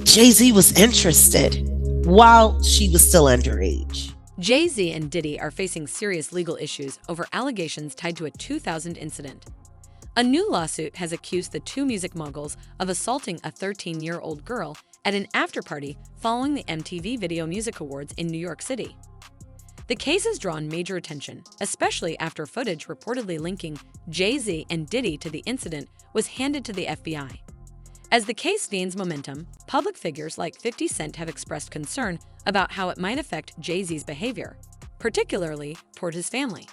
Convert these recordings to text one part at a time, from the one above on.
Jay-Z was interested while she was still underage. Jay-Z and Diddy are facing serious legal issues over allegations tied to a 2000 incident. A new lawsuit has accused the two music moguls of assaulting a 13-year-old girl at an after-party following the MTV Video Music Awards in New York City. The case has drawn major attention, especially after footage reportedly linking Jay-Z and Diddy to the incident was handed to the FBI. As the case gains momentum, public figures like 50 Cent have expressed concern about how it might affect Jay-Z's behavior, particularly toward his family.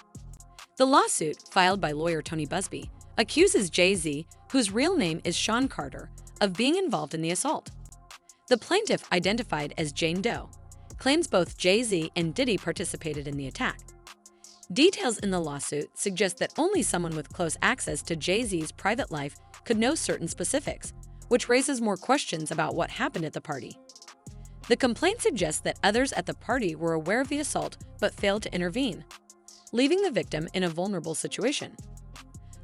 The lawsuit, filed by lawyer Tony Busby, accuses Jay-Z, whose real name is Sean Carter, of being involved in the assault. The plaintiff, identified as Jane Doe, claims both Jay-Z and Diddy participated in the attack. Details in the lawsuit suggest that only someone with close access to Jay-Z's private life could know certain specifics, which raises more questions about what happened at the party. The complaint suggests that others at the party were aware of the assault but failed to intervene, leaving the victim in a vulnerable situation.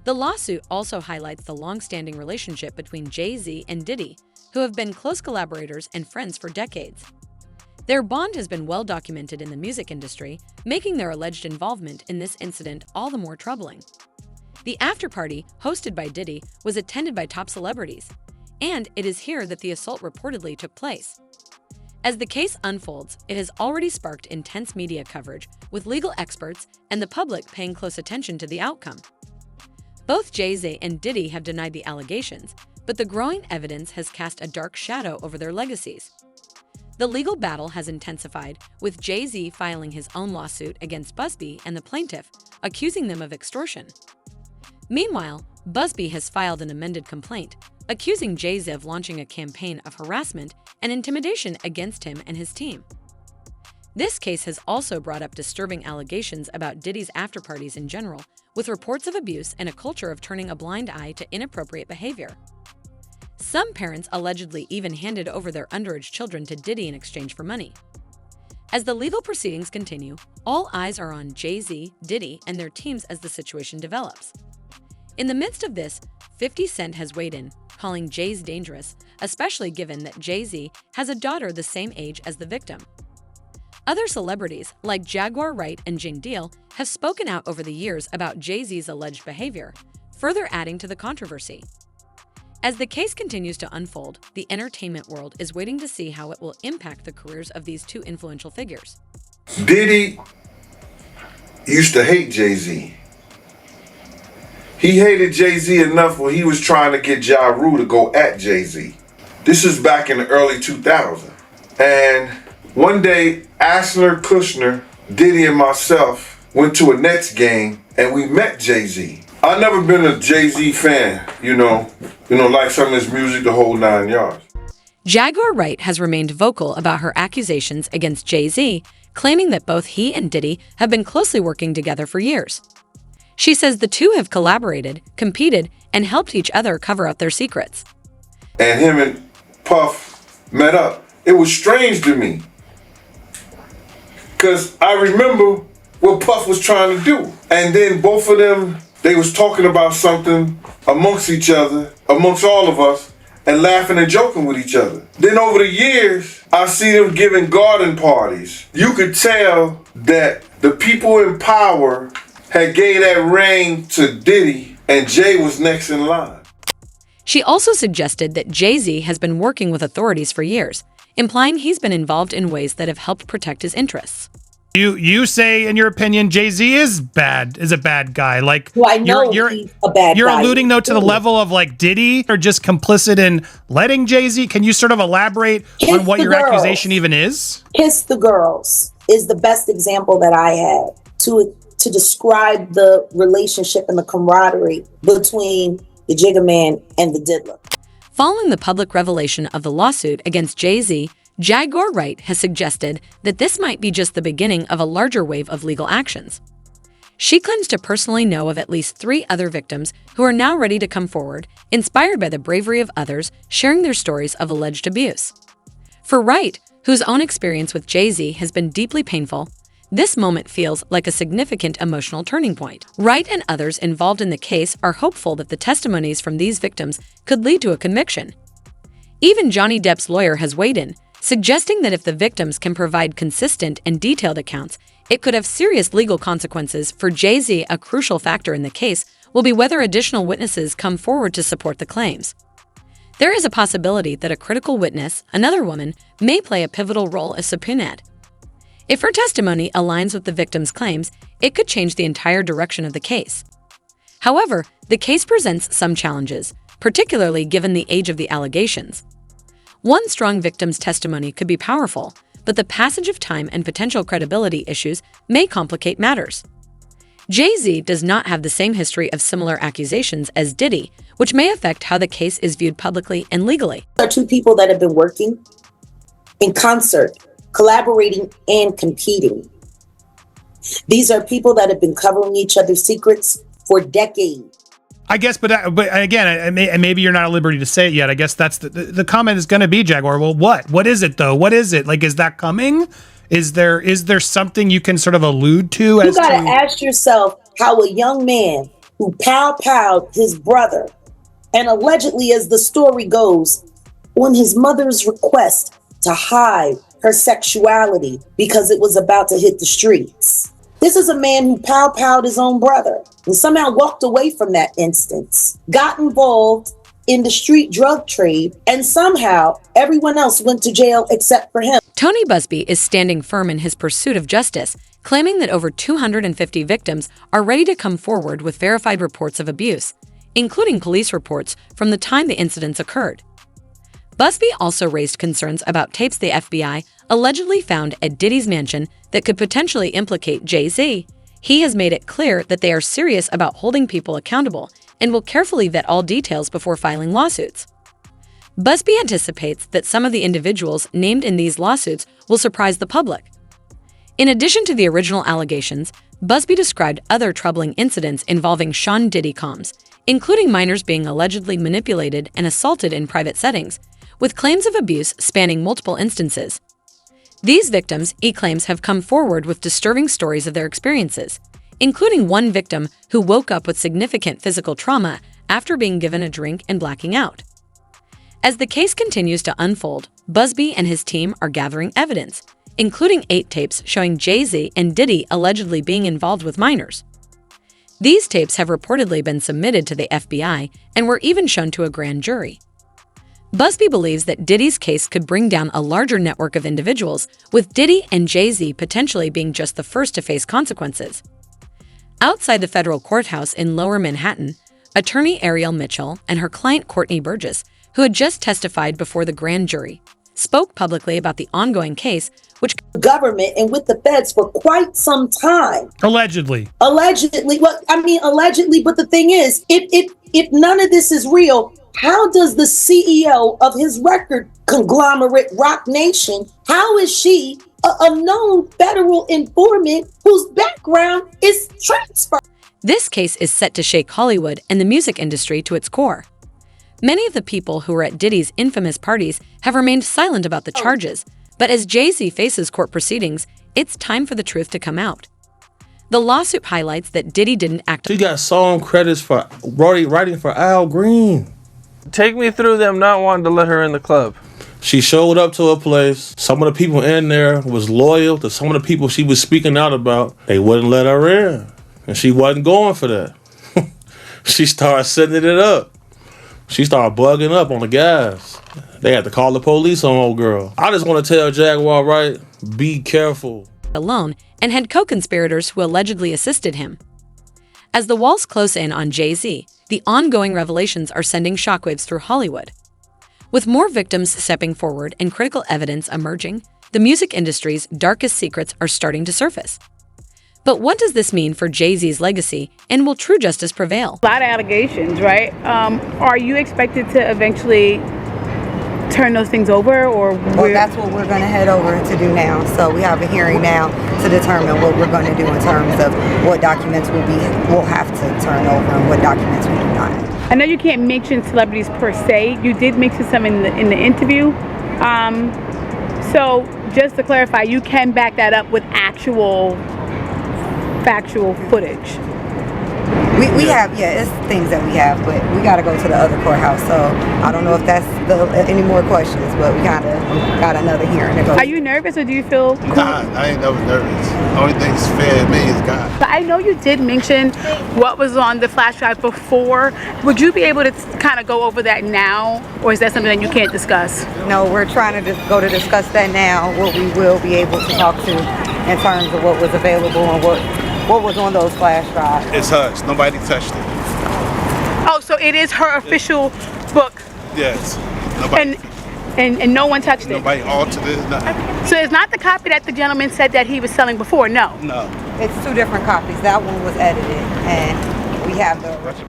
The lawsuit also highlights the long-standing relationship between Jay-Z and Diddy, who have been close collaborators and friends for decades. Their bond has been well documented in the music industry, making their alleged involvement in this incident all the more troubling. The after-party, hosted by Diddy, was attended by top celebrities, and it is here that the assault reportedly took place. As the case unfolds, it has already sparked intense media coverage, with legal experts and the public paying close attention to the outcome. Both Jay-Z and Diddy have denied the allegations, but the growing evidence has cast a dark shadow over their legacies. The legal battle has intensified, with Jay-Z filing his own lawsuit against Busby and the plaintiff, accusing them of extortion. Meanwhile, Busby has filed an amended complaint, accusing Jay-Z of launching a campaign of harassment and intimidation against him and his team. This case has also brought up disturbing allegations about Diddy's after-parties in general, with reports of abuse and a culture of turning a blind eye to inappropriate behavior. Some parents allegedly even handed over their underage children to Diddy in exchange for money. As the legal proceedings continue, all eyes are on Jay-Z, Diddy, and their teams as the situation develops. In the midst of this, 50 Cent has weighed in, calling Jay's dangerous, especially given that Jay-Z has a daughter the same age as the victim. Other celebrities, like Jaguar Wright and Jane Deal, have spoken out over the years about Jay-Z's alleged behavior, further adding to the controversy. As the case continues to unfold, the entertainment world is waiting to see how it will impact the careers of these two influential figures. Diddy used to hate Jay-Z. He hated Jay-Z enough where he was trying to get Ja Rule to go at Jay-Z. This is back in the early 2000s. And one day, Asner, Kushner, Diddy, and myself went to a Nets game and we met Jay-Z. I've never been a Jay-Z fan, like some of his music, the whole 9 yards. Jaguar Wright has remained vocal about her accusations against Jay-Z, claiming that both he and Diddy have been closely working together for years. She says the two have collaborated, competed, and helped each other cover up their secrets. And him and Puff met up. It was strange to me, because I remember what Puff was trying to do. And then both of them, they was talking about something amongst each other, amongst all of us, and laughing and joking with each other. Then over the years, I see them giving garden parties. You could tell that the people in power had gave that reign to Diddy, and Jay was next in line. She also suggested that Jay-Z has been working with authorities for years, implying he's been involved in ways that have helped protect his interests. You say, in your opinion, Jay-Z is a bad guy. Like, well, I know he's a bad guy. You're alluding, though, to the level of, like, Diddy or just complicit in letting Jay-Z? Can you sort of elaborate on what your accusation even is? Kiss the Girls is the best example that I have to describe the relationship and the camaraderie between the Jigga Man and the Diddler. Following the public revelation of the lawsuit against Jay-Z, Jaguar Wright has suggested that this might be just the beginning of a larger wave of legal actions. She claims to personally know of at least 3 other victims who are now ready to come forward, inspired by the bravery of others sharing their stories of alleged abuse. For Wright, whose own experience with Jay-Z has been deeply painful, this moment feels like a significant emotional turning point. Wright and others involved in the case are hopeful that the testimonies from these victims could lead to a conviction. Even Johnny Depp's lawyer has weighed in, suggesting that if the victims can provide consistent and detailed accounts, it could have serious legal consequences for Jay-Z. A crucial factor in the case will be whether additional witnesses come forward to support the claims. There is a possibility that a critical witness, another woman, may play a pivotal role as subpoenaed. If her testimony aligns with the victim's claims, it could change the entire direction of the case. However, the case presents some challenges, particularly given the age of the allegations. One strong victim's testimony could be powerful, but the passage of time and potential credibility issues may complicate matters. Jay-Z does not have the same history of similar accusations as Diddy, which may affect how the case is viewed publicly and legally. There are two people that have been working in concert, collaborating and competing. These are people that have been covering each other's secrets for decades. I guess, but again, maybe you're not at liberty to say it yet. I guess that's the comment is going to be, Jaguar. Well, what is it though? What is it? Like, is that coming? Is there something you can sort of allude to? You got to ask yourself how a young man who powed his brother, and allegedly, as the story goes, on his mother's request to hide her sexuality because it was about to hit the streets. This is a man who powed his own brother and somehow walked away from that instance, got involved in the street drug trade, and somehow everyone else went to jail except for him. Tony Busby is standing firm in his pursuit of justice, claiming that over 250 victims are ready to come forward with verified reports of abuse, including police reports from the time the incidents occurred. Busby also raised concerns about tapes the FBI allegedly found at Diddy's mansion that could potentially implicate Jay-Z. He has made it clear that they are serious about holding people accountable and will carefully vet all details before filing lawsuits. Busby anticipates that some of the individuals named in these lawsuits will surprise the public. In addition to the original allegations, Busby described other troubling incidents involving Sean Diddy comms, including minors being allegedly manipulated and assaulted in private settings, with claims of abuse spanning multiple instances. These victims, he claims, have come forward with disturbing stories of their experiences, including one victim who woke up with significant physical trauma after being given a drink and blacking out. As the case continues to unfold, Busby and his team are gathering evidence, including 8 tapes showing Jay-Z and Diddy allegedly being involved with minors. These tapes have reportedly been submitted to the FBI and were even shown to a grand jury. Busby believes that Diddy's case could bring down a larger network of individuals, with Diddy and Jay-Z potentially being just the first to face consequences. Outside the federal courthouse in Lower Manhattan, attorney Ariel Mitchell and her client Courtney Burgess, who had just testified before the grand jury, spoke publicly about the ongoing case, which government and with the feds for quite some time. Allegedly. Allegedly. Well, I mean, allegedly, but the thing is, if none of this is real, how does the CEO of his record conglomerate Rock Nation, how is she a known federal informant whose background is transfer? This case is set to shake Hollywood and the music industry to its core. Many of the people who were at Diddy's infamous parties have remained silent about the charges, but as Jay-Z faces court proceedings, it's time for the truth to come out. The lawsuit highlights that Diddy didn't act. She got song credits for writing for Al Green. Take me through them not wanting to let her in the club. She showed up to a place. Some of the people in there was loyal to some of the people she was speaking out about. They wouldn't let her in. And she wasn't going for that. She started setting it up. She started bugging up on the guys. They had to call the police on old girl. I just want to tell Jaguar, right, be careful. Alone and had co-conspirators who allegedly assisted him. As the walls close in on Jay-Z, the ongoing revelations are sending shockwaves through Hollywood. With more victims stepping forward and critical evidence emerging, the music industry's darkest secrets are starting to surface. But what does this mean for Jay-Z's legacy, and will true justice prevail? A lot of allegations, right? Are you expected to eventually turn those things over, or? Well, that's what we're going to head over to do now. So we have a hearing now to determine what we're going to do in terms of what documents we'll have to turn over and what documents we do not. I know you can't mention celebrities per se. You did mention some in the interview. So just to clarify, you can back that up with actual factual footage. We We have, it's things that we have, but we got to go to the other courthouse. So I don't know if that's any more questions, but we got another hearing to go. Are you nervous or do you feel cool? Nah, I ain't never nervous. The only thing that's fair to me is God. But I know you did mention what was on the flash drive before. Would you be able to kind of go over that now, or is that something that you can't discuss? No, we're trying to discuss that now, what we will be able to talk to in terms of what was available and what was on those flash drives. It's hers. Nobody touched it. Oh, so it is her official book. Yes. Nobody. And no one touched it. Nobody altered it. Nothing. So it's not the copy that the gentleman said that he was selling before. No. No. It's two different copies. That one was edited, and we have the